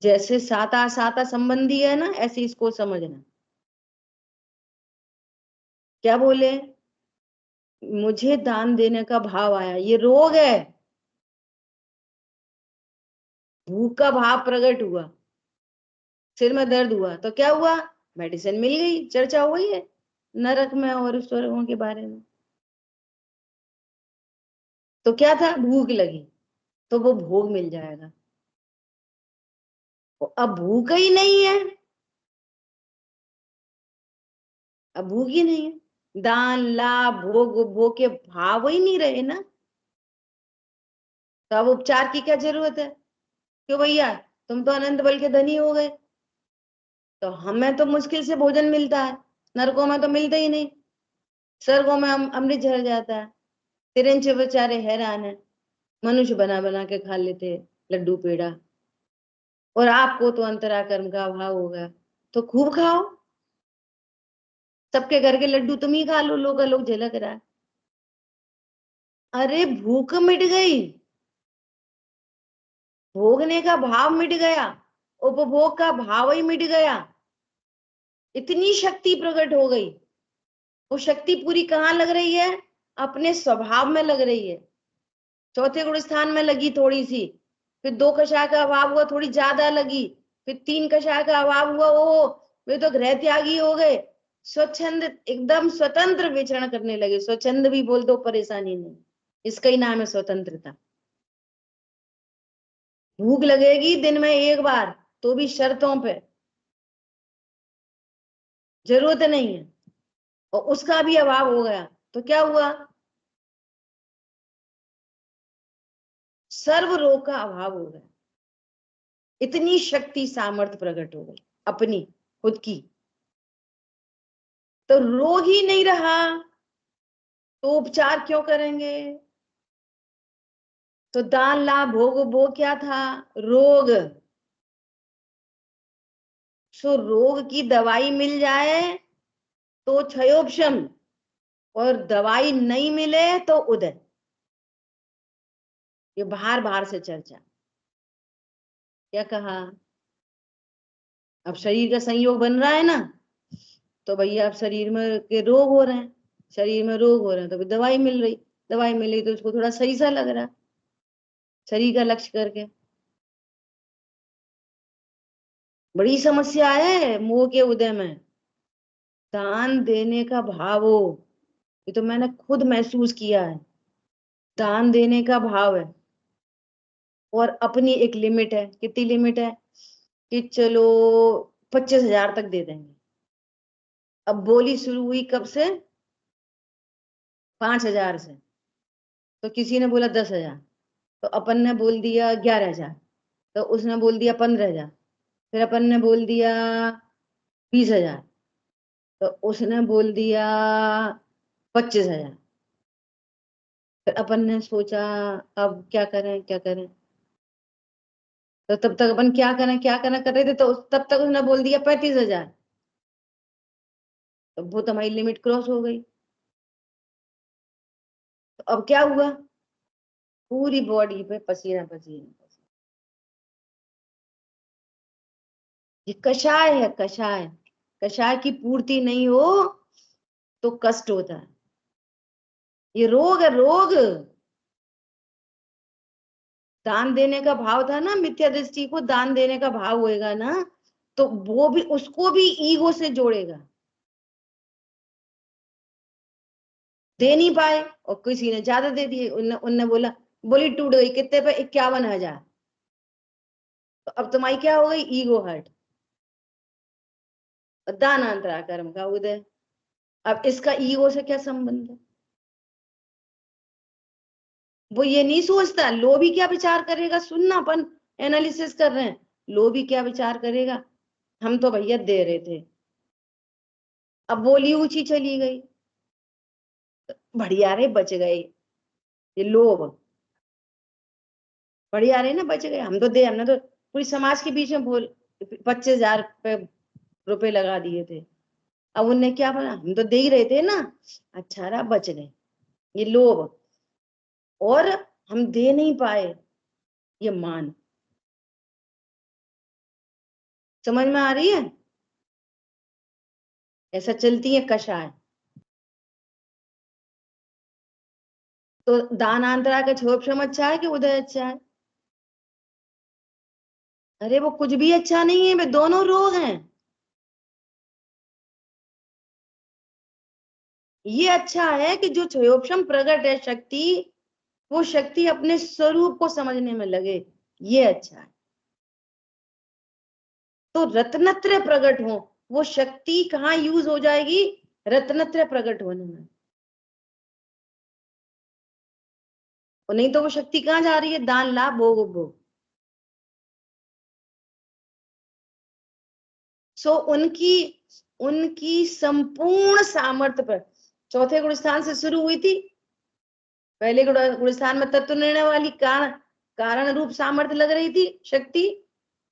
जैसे साता साता संबंधी है ना, ऐसे इसको समझना। क्या बोले? मुझे दान देने का भाव आया, ये रोग है। भूख का भाव प्रकट हुआ, सिर में दर्द हुआ तो क्या हुआ? मेडिसिन मिल गई। चर्चा हुई है नरक में और स्वर्गों के बारे में। तो क्या था? भूख लगी तो वो भोग मिल जाएगा। तो अब भूख ही नहीं है अब भूख ही नहीं है, दान लाभ भोग उपभोग के भाव ही नहीं रहे ना, तो अब उपचार की क्या जरूरत है? क्यों भैया, तुम तो अनंत बल के धनी हो गए, तो हमें तो मुश्किल से भोजन मिलता है, नरकों में तो मिलता ही नहीं, स्वर्गों में हम अमृत झर जाता है, तिरंच बेचारे हैरान है, मनुष्य बना बना के खा लेते लड्डू पेड़ा, और आपको तो अंतरा कर्म का अभाव होगा, तो खूब खाओ, सबके घर के लड्डू तुम ही खा लो, लोग लोग झलक रहा है। अरे भूख मिट गई, भोगने का भाव मिट गया, उपभोग का भाव ही मिट गया, इतनी शक्ति प्रकट हो गई। वो शक्ति पूरी कहाँ लग रही है? अपने स्वभाव में लग रही है। चौथे गुण स्थान में लगी थोड़ी सी, फिर 2 कषाय का अभाव हुआ, थोड़ी ज्यादा लगी, फिर 3 कषाय का अभाव हुआ, ओ वे तो गृह त्यागी हो गए, स्वच्छंद एकदम स्वतंत्र विचरण करने लगे। स्वच्छंद भी बोल दो, परेशानी नहीं, इसका ही नाम है स्वतंत्रता। भूख लगेगी दिन में 1 बार, तो भी शर्तों पे, जरूरत नहीं है, और उसका भी अभाव हो गया तो क्या हुआ? सर्व रोग का अभाव हो गया, इतनी शक्ति सामर्थ्य प्रकट हो गई अपनी खुद की, तो रोग ही नहीं रहा तो उपचार क्यों करेंगे? तो दान लाभ भोग वो क्या था? रोग। सो रोग की दवाई मिल जाए तो क्षयोपशम, और दवाई नहीं मिले तो उदय। ये बाहर बाहर से चर्चा, क्या कहा? अब शरीर का संयोग बन रहा है ना, तो भैया अब शरीर में के रोग हो रहे हैं, शरीर में रोग हो रहे हैं तो दवाई मिल रही, दवाई मिली तो उसको थोड़ा सही सा लग रहा, शरीर का लक्ष्य करके। बड़ी समस्या है मोह के उदय में, दान देने का भाव हो, ये तो मैंने खुद महसूस किया है। दान देने का भाव है, और अपनी एक लिमिट है। कितनी लिमिट है? कि चलो 25,000 तक दे देंगे। अब बोली शुरू हुई कब से? 5,000 से। तो किसी ने बोला 10,000, तो अपन ने बोल दिया 11,000, तो उसने बोल दिया 15,000, फिर अपन ने बोल दिया 20,000, तो उसने बोल दिया 25,000। फिर अपन ने सोचा अब क्या करें क्या करें, तो तब तक अपन क्या करना कर रहे थे, तो तब तक उसने बोल दिया 35,000, तो वो तो हमारी लिमिट क्रॉस हो गई। तो अब क्या हुआ? पूरी बॉडी पे पसीना पसीना। ये कषाय है, कषाय। कषाय की पूर्ति नहीं हो तो कष्ट होता है, ये रोग है, रोग। दान देने का भाव था ना, मिथ्या दृष्टि को दान देने का भाव होएगा ना, तो वो भी, उसको भी ईगो से जोड़ेगा, दे नहीं पाए और किसी ने ज्यादा दे दिए, उनने बोला, बोली टूट गई, कितने पे? 51,000। तो अब तुम्हारी क्या हो गई? ईगो हर्ट, दानांतरा कर्म का उदय। अब इसका ईगो से क्या संबंध है? वो ये नहीं सोचता लोभी क्या विचार करेगा। सुनना, अपन एनालिसिस कर रहे हैं, लोभी क्या विचार करेगा, हम तो भैया दे रहे थे, अब बोली ऊंची चली गई, बढ़िया रे बच गए, ये लोभ, बढ़िया रे ना बच गए, हम तो दे, हमने तो पूरी समाज के बीच में बोल 25,000 रुपए लगा दिए थे, अब उनने क्या बोला, हम तो दे ही रहे थे ना, अच्छा रहा बच गए, ये लोभ। और हम दे नहीं पाए, ये मान। समझ में आ रही है? ऐसा चलती है कषाय। तो दानांतरा का क्षोभशम अच्छा है कि उदय अच्छा है? अरे वो कुछ भी अच्छा नहीं है, वे दोनों रोग हैं। ये अच्छा है कि जो क्षयोपशम प्रकट है शक्ति, वो शक्ति अपने स्वरूप को समझने में लगे, ये अच्छा है। तो रत्नत्रय प्रकट हो, वो शक्ति कहाँ यूज हो जाएगी? रत्नत्रय प्रकट होने में। और नहीं तो वो शक्ति कहाँ जा रही है? दान, लाभ, भोग, उपभोग। सो उनकी संपूर्ण सामर्थ्य पर चौथे गुण स्थान से शुरू हुई थी। पहले गुण स्थान में तत्व निर्णय वाली कारण रूप सामर्थ्य लग रही थी शक्ति।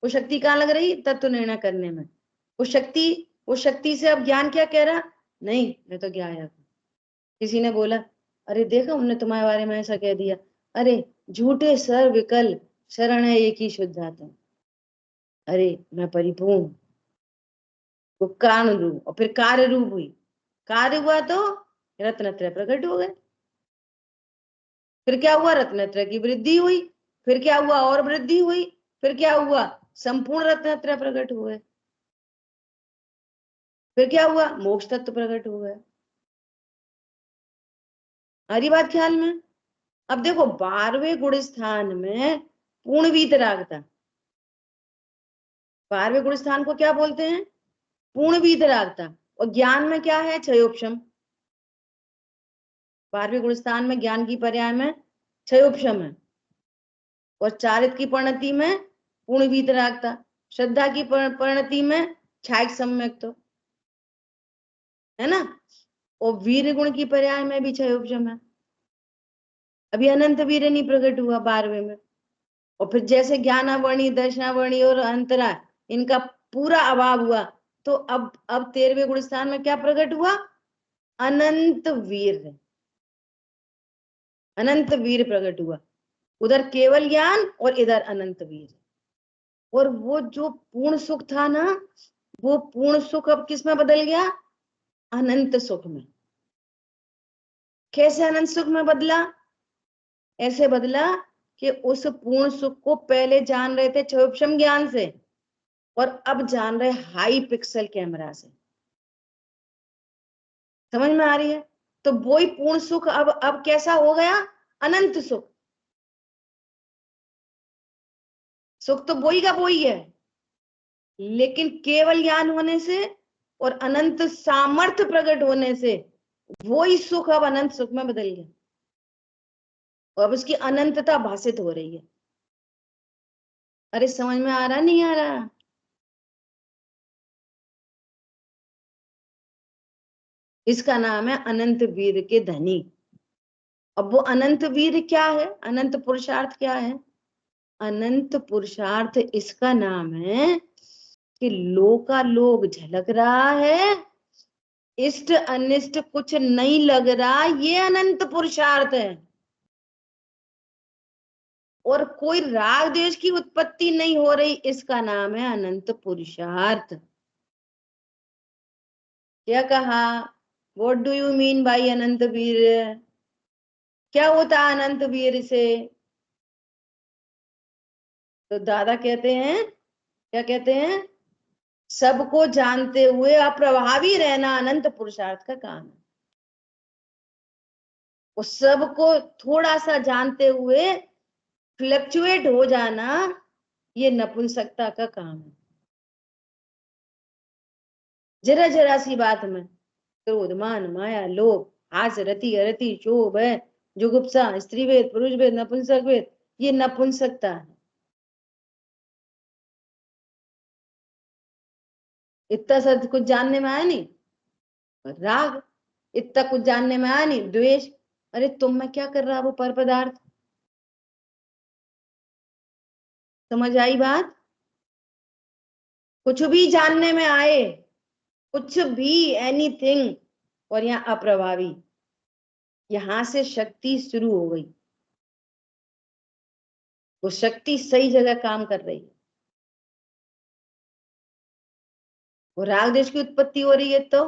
वो शक्ति कहाँ लग रही? तत्व निर्णय करने में। वो शक्ति से अब ज्ञान क्या कह रहा? नहीं, मैं तो क्या आया। किसी ने बोला, अरे देखो हमने तुम्हारे बारे में ऐसा कह दिया। अरे झूठे सर विकल, शरण है एक ही शुद्ध आत्मा। अरे मैं परिपूर्ण, वो कारण रूप और फिर कार्य रूप हुई। कार्य हुआ तो रत्नत्रय प्रकट हो गए। फिर क्या हुआ? रत्नत्रय की वृद्धि हुई। फिर क्या हुआ? और वृद्धि हुई। फिर क्या हुआ? संपूर्ण रत्नत्रय प्रकट हुए। फिर क्या हुआ? मोक्ष तत्व प्रकट हो गया। हरी बात ख्याल में? अब देखो 12वें गुण स्थान में पूर्ण वीतरागता। 12वें गुण स्थान को क्या बोलते हैं? पूर्ण वीतरागता। और ज्ञान में क्या है? क्षयोपशम। 12वें गुण स्थान में ज्ञान की पर्याय में क्षयोपशम है। और चारित्र की परिणति में पूर्ण वीतरागता। श्रद्धा की परिणति में छायक सम्यक, है ना। और वीर गुण की पर्याय में भी क्षयोपशम है। अभी अनंत वीर नहीं प्रकट हुआ 12वें में। और फिर जैसे ज्ञानावर्णी, दर्शनावर्णी और अंतरा, इनका पूरा अभाव हुआ, तो अब 13वें गुण स्थान में क्या प्रकट हुआ? अनंत वीर। अनंत वीर प्रकट हुआ। उधर केवल ज्ञान और इधर अनंत वीर। और वो जो पूर्ण सुख था ना, वो पूर्ण सुख अब किस में बदल गया? अनंत सुख में। कैसे अनंत सुख में बदला? ऐसे बदला कि उस पूर्ण सुख को पहले जान रहे थे क्षयोपशम ज्ञान से, और अब जान रहे हाई पिक्सल कैमरा से। समझ में आ रही है? तो वही पूर्ण सुख अब कैसा हो गया? अनंत सुख। सुख तो वही का वही है, लेकिन केवल ज्ञान होने से और अनंत सामर्थ्य प्रकट होने से वही सुख अब अनंत सुख में बदल गया। और अब उसकी अनंतता भाषित हो रही है। अरे समझ में आ रहा? नहीं आ रहा? इसका नाम है अनंत वीर के धनी। अब वो अनंत वीर क्या है? अनंत पुरुषार्थ क्या है? अनंत पुरुषार्थ इसका नाम है कि लोकालोक झलक रहा है, इष्ट अनिष्ट कुछ नहीं लग रहा, ये अनंत पुरुषार्थ है। और कोई राग द्वेष की उत्पत्ति नहीं हो रही, इसका नाम है अनंत पुरुषार्थ। क्या कहा? What do you mean by अनंत वीर? क्या होता है अनंत वीर से? तो दादा कहते हैं, क्या कहते हैं? सबको जानते हुए अप्रभावी रहना अनंत पुरुषार्थ का काम है। और सबको थोड़ा सा जानते हुए फ्लक्चुएट हो जाना, ये नपुंसकता का काम है। जरा जरा सी बात में क्रोध, मान, माया, लोभ, हास, रति, अरति, शोभ है, जुगुप्सा, स्त्री भेद, पुरुष भेद, नपुंसक भेद, ये नपुंसकता है। इतना सब कुछ जानने में आया नहीं? राग। इतना कुछ जानने में आया नहीं? द्वेष। अरे तुम में क्या कर रहा वो पर पदार्थ? समझ आई बात? कुछ भी जानने में आए, कुछ भी, एनीथिंग, और यहाँ अप्रभावी, यहां से शक्ति शुरू हो गई। वो शक्ति सही जगह काम कर रही है। वो राग देश की उत्पत्ति हो रही है तो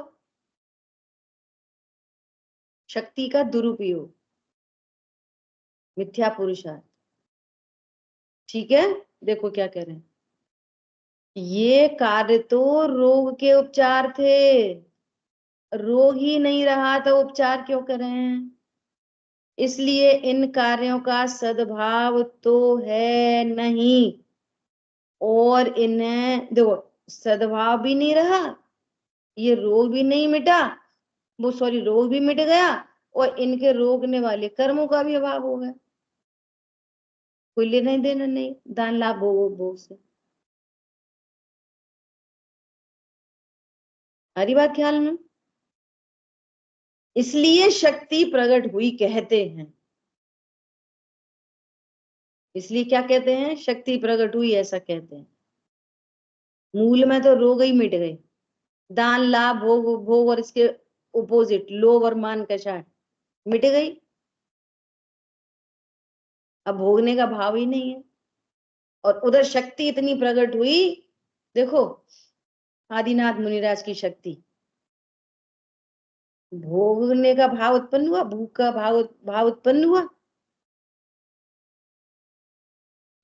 शक्ति का दुरुपयोग, मिथ्या पुरुषार्थ। ठीक है, देखो क्या कह रहे हैं। ये कार्य तो रोग के उपचार थे, रोग ही नहीं रहा तो उपचार क्यों करें? इसलिए इन कार्यों का सद्भाव तो है नहीं, और इन्हें देखो सद्भाव भी नहीं रहा, ये रोग भी नहीं मिटा, वो सॉरी रोग भी मिट गया और इनके रोकने वाले कर्मों का भी अभाव हो गया। कोई लेना देना नहीं दान लाभ भोग भोग से। हरी बात ख्याल में। इसलिए शक्ति प्रकट हुई कहते हैं। इसलिए क्या कहते हैं? शक्ति प्रकट हुई ऐसा कहते हैं। मूल में तो रोग ही मिट गए। दान लाभ भोग भोग और इसके ओपोजिट लोभ और मान कषाय मिट गई। अब भोगने का भाव ही नहीं है। और उधर शक्ति इतनी प्रकट हुई, देखो आदिनाथ मुनिराज की शक्ति। भोगने का भाव उत्पन्न हुआ, भूख का भाव उत्पन्न हुआ,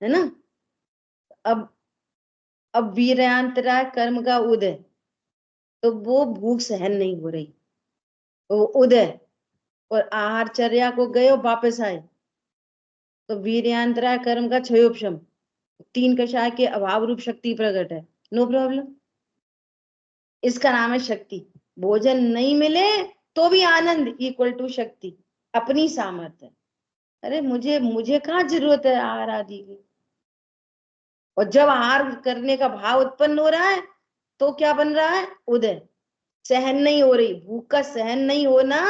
है ना। अब वीर्यांतरा कर्म का उदय, तो वो भूख सहन नहीं हो रही, वो उदय और आहारचर्या को गए और वापस आए, तो वीर्यांतरा कर्म का क्षयोपशम, तीन कषाय के अभाव रूप शक्ति प्रकट है। No problem. इसका नाम है शक्ति। भोजन नहीं मिले तो भी आनंद इक्वल टू शक्ति, अपनी सामर्थ्य। अरे मुझे कहाँ जरूरत है आहार आदि की। और जब आहार करने का भाव उत्पन्न हो रहा है तो क्या बन रहा है? उदय। सहन नहीं हो रही भूख का सहन नहीं होना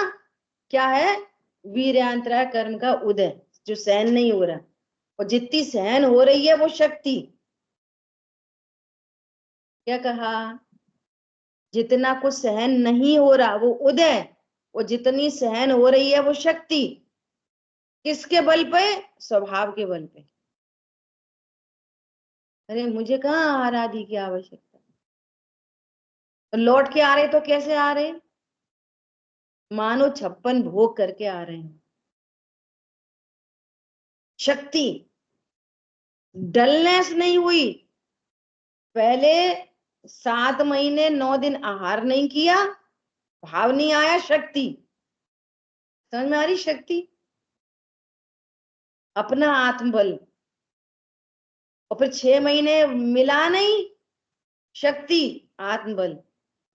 क्या है? वीर्यांतरा कर्म का उदय, जो सहन नहीं हो रहा। और जितनी सहन हो रही है वो शक्ति। क्या कहा? जितना कुछ सहन नहीं हो रहा वो उदय, और जितनी सहन हो रही है वो शक्ति। किसके बल पे? स्वभाव के बल पे। अरे मुझे कहाँ आहार आदि की आवश्यकता। तो लौट के आ रहे तो कैसे आ रहे? मानो 56 भोग करके आ रहे हैं। शक्ति डलनेस नहीं हुई। पहले 7 महीने 9 दिन आहार नहीं किया, भाव नहीं आया, शक्ति। समझ में आ रही? शक्ति अपना आत्मबल। और फिर 6 महीने मिला नहीं, शक्ति आत्मबल।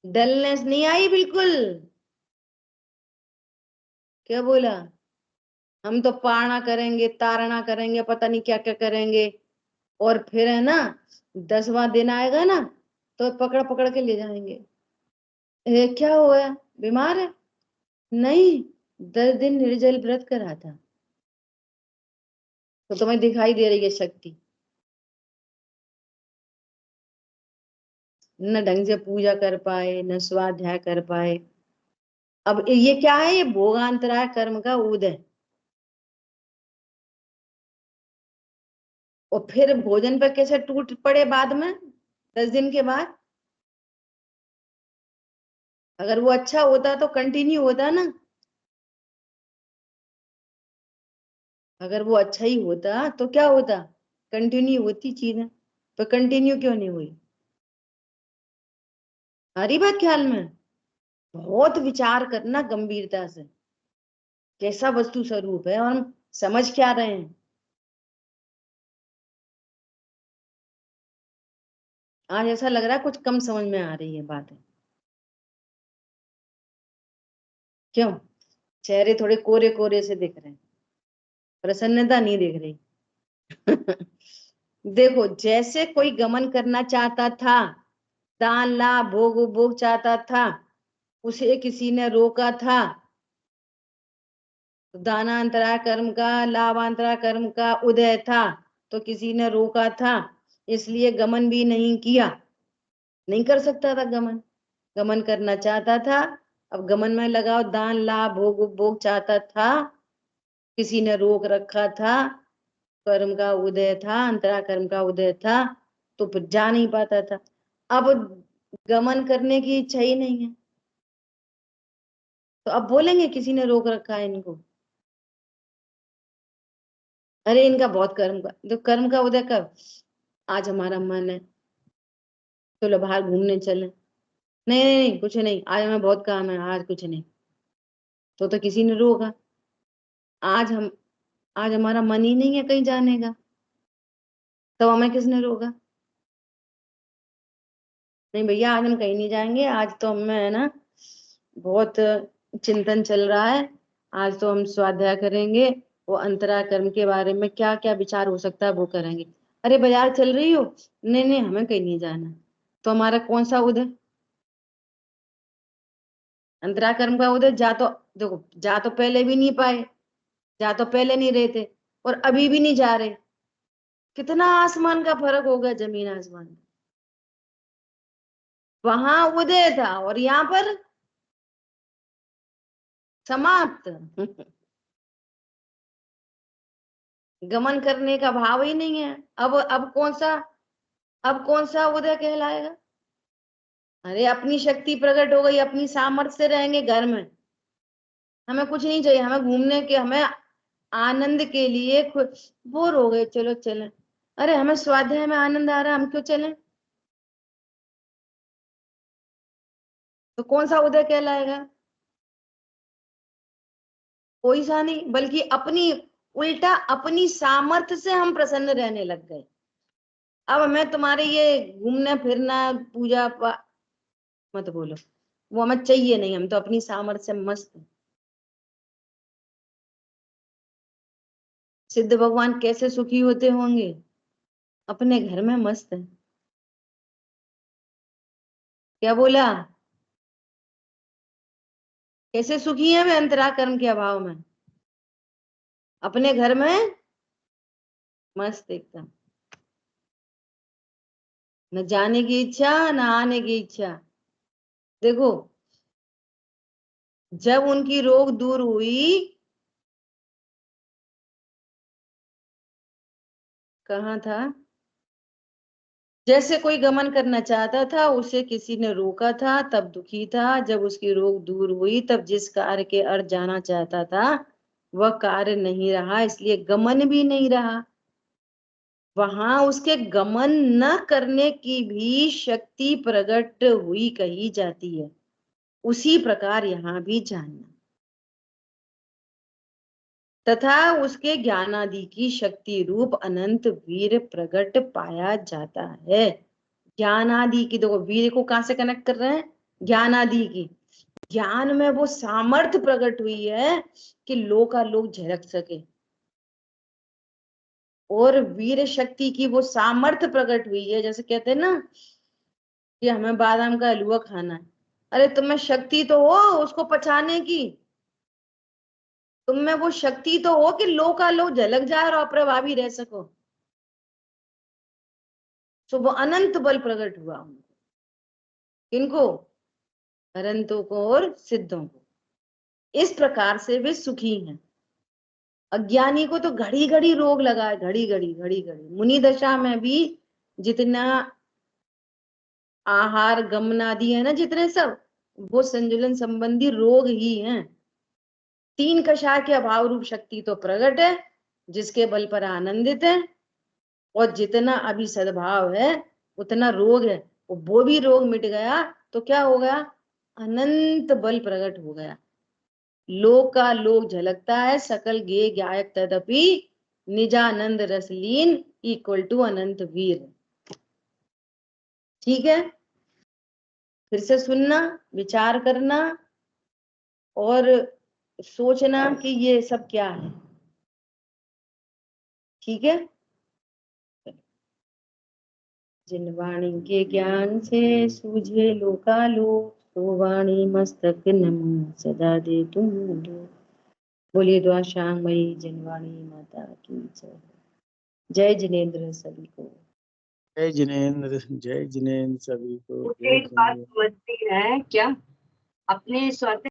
डलनेस नहीं आई बिल्कुल। क्या बोला? हम तो पारणा करेंगे, तारणा करेंगे, पता नहीं क्या क्या करेंगे, और फिर है ना 10वां दिन आएगा ना तो पकड़ पकड़ के ले जाएंगे। क्या हुआ? बीमार है? नहीं, 10 दिन निर्जल व्रत करा था। तो तुम्हें दिखाई दे रही है शक्ति। न ढंग से पूजा कर पाए, न स्वाध्याय कर पाए। अब ये क्या है? ये भोगांतराय कर्म का उदय। और फिर भोजन पर कैसे टूट पड़े बाद में 10 दिन के बाद। अगर वो अच्छा होता तो कंटिन्यू होता ना। अगर वो अच्छा ही होता तो क्या होता? कंटिन्यू होती चीजें। तो कंटिन्यू क्यों नहीं हुई? हरी बात ख्याल में। बहुत विचार करना गंभीरता से, कैसा वस्तु स्वरूप है और हम समझ क्या रहे हैं। आज ऐसा लग रहा है कुछ कम समझ में आ रही है बातें। क्यों? चेहरे थोड़े कोरे कोरे से दिख रहे हैं, प्रसन्नता नहीं दिख रही। देखो, जैसे कोई गमन करना चाहता था, दान लाभ भोग उपभोग चाहता था, उसे किसी ने रोका था। दानांतरा कर्म का, लाभांतरा कर्म का उदय था, तो किसी ने रोका था, इसलिए गमन भी नहीं किया। नहीं कर सकता था गमन। गमन करना चाहता था, अब गमन में लगाओ दान लाभ भोग उपभोग चाहता था, किसी ने रोक रखा था, कर्म का उदय था, अंतरा कर्म का उदय था, तो फिर जा नहीं पाता था। अब गमन करने की इच्छा ही नहीं है, तो अब बोलेंगे किसी ने रोक रखा है इनको। अरे इनका बहुत कर्म का, तो कर्म का उदय कब? आज हमारा मन है चलो बाहर घूमने चले। नहीं नहीं नहीं, कुछ नहीं, आज हमें बहुत काम है, आज कुछ नहीं। तो किसी ने रोका। आज आज हमारा मन ही नहीं है कहीं जाने का, तो हमें किसने रोका? नहीं भैया आज हम कहीं नहीं जाएंगे, आज तो हमें है ना बहुत चिंतन चल रहा है। आज तो हम स्वाध्याय करेंगे, वो अंतरा कर्म के बारे में क्या क्या विचार हो सकता है वो करेंगे। अरे बाजार चल रही हो? नहीं नहीं, हमें कहीं नहीं जाना। तो हमारा कौन सा उदय? अंतरा कर्म का उदय। जा तो देखो, जा तो पहले भी नहीं पाए, जा तो पहले नहीं रहे थे और अभी भी नहीं जा रहे। कितना आसमान का फर्क हो गया, जमीन आसमान। वहां उदय था और यहाँ पर समाप्त। गमन करने का भाव ही नहीं है। अब कौन सा उदय कहलाएगा? अरे अपनी शक्ति प्रकट हो गई, अपनी सामर्थ्य से रहेंगे घर में। हमें कुछ नहीं चाहिए, हमें घूमने के, हमें आनंद के लिए बोर हो गए, चलो चलें। अरे हमें स्वाध्याय में आनंद आ रहा है, हम क्यों चलें? तो कौन सा उदय कहलाएगा? कोई सा नहीं, बल्कि अपनी, उल्टा अपनी सामर्थ्य से हम प्रसन्न रहने लग गए। अब हमें तुम्हारे ये घूमना फिरना पूजा मत बोलो, वो हमें चाहिए नहीं। हम तो अपनी सामर्थ्य से मस्त हैं। सिद्ध भगवान कैसे सुखी होते होंगे? अपने घर में मस्त है। क्या बोला? कैसे सुखी है वे अंतरा कर्म के अभाव में? अपने घर में मस्त एकदम, न जाने की इच्छा न आने की इच्छा। देखो, जब उनकी रोग दूर हुई, कहाँ था? जैसे कोई गमन करना चाहता था, उसे किसी ने रोका था, तब दुखी था। जब उसकी रोग दूर हुई, तब जिस कार्य के अर्थ जाना चाहता था वह कार्य नहीं रहा, इसलिए गमन भी नहीं रहा। वहां उसके गमन न करने की भी शक्ति प्रकट हुई कही जाती है। उसी प्रकार यहाँ भी जानना, तथा उसके ज्ञानादि की शक्ति रूप अनंत वीर प्रकट पाया जाता है। ज्ञानादि की, देखो वीर को कहां से कनेक्ट कर रहे हैं? ज्ञानादि की। ज्ञान में वो सामर्थ्य प्रकट हुई है कि लोकालोक झलक सके, और वीर शक्ति की वो सामर्थ्य प्रकट हुई है। जैसे कहते हैं ना कि हमें बादाम का हलवा खाना है। अरे तुम्हें शक्ति तो हो उसको पचाने की, तुम में वो शक्ति तो हो कि लोकालोक झलक जाए और अप्रभावी रह सको। तो वो अनंत बल प्रकट हुआ उनको। किनको? अरंतों को और सिद्धों को। इस प्रकार से वे सुखी हैं। अज्ञानी को तो घड़ी घड़ी रोग लगा है, घड़ी घड़ी घड़ी घड़ी। मुनि दशा में भी जितना आहार गमनादि है ना, जितने सब, वो संजुलन संबंधी रोग ही हैं। तीन कषाय के अभाव रूप शक्ति तो प्रकट है, जिसके बल पर आनंदित है, और जितना अभी सद्भाव है उतना रोग है। वो भी रोग मिट गया तो क्या हो गया? अनंत बल प्रकट हो गया। लोक का लोक झलकता है, सकल गे गायक तदपि निजानंद रसलीन इक्वल टू अनंत वीर। ठीक है, फिर से सुनना, विचार करना और सोचना कि ये सब क्या है। ठीक है। जिन वाणी के ज्ञान से सूझे लोकालोक, तो वाणी मस्तक नमो सदा दे तुम लोक। बोलिए द्वाशांगमयी जिनवाणी माता की जय। जय जिनेन्द्र सभी को। जय जिनेन्द्र सभी को। एक बात समझती है क्या? अपने स्वास्थ्य